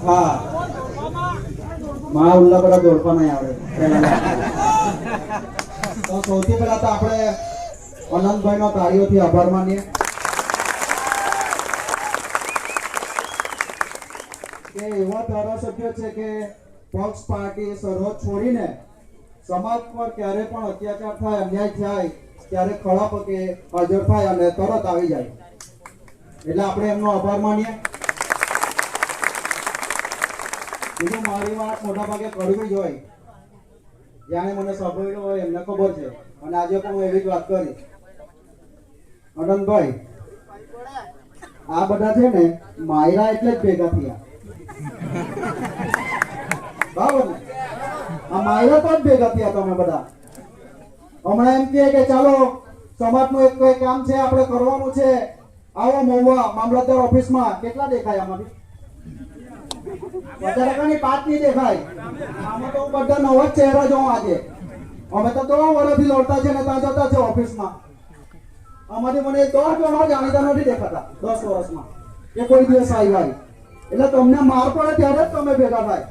હા માં ઉલ્લા બધા દોડવા નહીં આવડે. તો સૌથી પહેલા તો આપણે અનંતભાઈનો તાળીઓથી આભાર માનીએ કે એવા ધારાસભ્ય છે કે પક્ષ પાર્ટી સરહદ છોડીને સમાજ પર ક્યારે પણ અત્યાચાર થાય, અન્યાય થાય ત્યારે ખડા પગે હાજર થાય અને તરત આવી જાય. એટલે આપણે એમનો આભાર માનીએ. બીજું મારી વાત મોટા ભાગે કડવી જ હોય, જાણે મને સાંભળ્યું હોય એમને ખબર છે, અને આજે પણ હું એવી જ વાત કરી. અનંતભાઈ, આ બધા છે ને માયરા એટલે જ ભેગા થયા, બરાબર ને? આ માયરા તો જ ભેગા થયા તમે બધા. હમણાં એમ કે ચાલો સમાજનું એક કોઈ કામ છે આપણે કરવાનું છે, આવો મહુવા મામલતદાર ઓફિસમાં. કેટલા દેખાય આમાંથી? વધારે 5 નહીં દેખાય. આમાં તો બધા નવા ચહેરા જોઉં આજે. અમે તો 3 વર્ષથી લડતા છે ને ત્યાં જતા છે ઓફિસમાં. અમારી મને 10 જણા જાણીતા નથી દેખાતા 10 વર્ષમાં એ કોઈ દિવસ આવ્યા. એટલે તમને માર પડે ત્યારે જ તમે ભેગા થાય.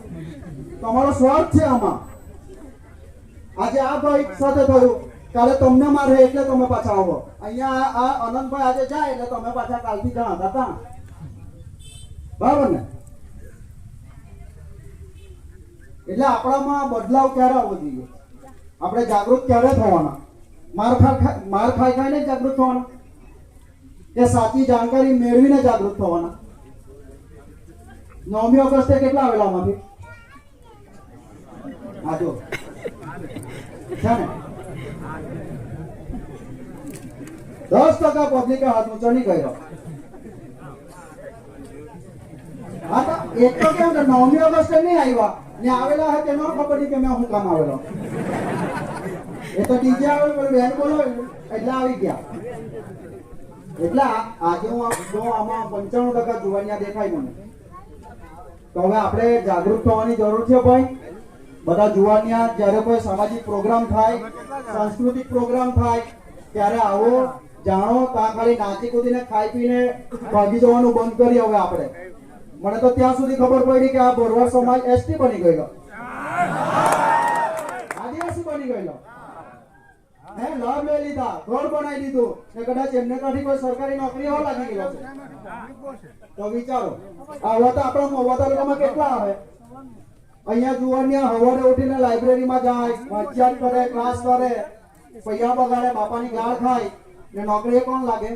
તમારો સ્વાર્થ છે આમાં. આજે આ ભાઈ સાથે થયું, કાલે તમને મારે એટલે તમે પાછા આવો અહીંયા. આ અનંતભાઈ આજે જાય એટલે તમે પાછા કાલથી જણા હતા, બરાબર ને? એટલે આપણામાં બદલાવ ક્યારે આવવો જોઈએ? આપણે જાગૃત ક્યારે થવાના? માર ખાઈને જાગૃત થવાના કે સાચી જાણકારી મેળવીને જાગૃત થવાના? 9મી ઓગસ્ટે કેટલા આવેલા આમાંથી? આ જો છે ને 10% પબ્લિકે હાથ ઊંચો નહીં કર્યો. હા તો એક તો કેમ કે 9મી ઓગસ્ટે નહીં આવ્યા ને આવેલા હોય તેનો ખબર નહીં કે મેં હું કામ આવેલો. એ તો ડીજે આવે બેન બોલો એટલે આવી ગયા. એટલે આજે હું આમાં 95% જુવાનિયા દેખાય મને. તો હવે આપણે જાગૃત થવાની જરૂર છે ભાઈ. બધા જુવાનિયા જ્યારે કોઈ સામાજિક પ્રોગ્રામ થાય, સાંસ્કૃતિક પ્રોગ્રામ થાય ત્યારે આવો, જાણો. ત્યાં ખાલી નાચી કૂદીને ખાઈ પીને ભાગી જવાનું બંધ કરી. હવે આપણે મને તો ત્યાં સુધી ખબર પડી કે આ બોરવાડ સમાજ એસટી બની ગયેલો, આદિવાસી બની ગયેલો. હે લાભ લઈ લીધા, ઘર બનાવી દીધું ને કદાચ એમને કાઢી કોઈ સરકારી નોકરી હો લાગી ગયો છે. તો વિચારો આવા તો આપણા મહુવા તાલુકામાં કેટલા આવે? અહીંયા જુવાનિયા હવારે ઉઠીને લાઇબ્રેરીમાં જાય, વાંચિયાત કરે, ક્લાસ કરે, પૈયા બગાડે, બાપાની ગાળ ખાય ને નોકરી કોણ લાગે?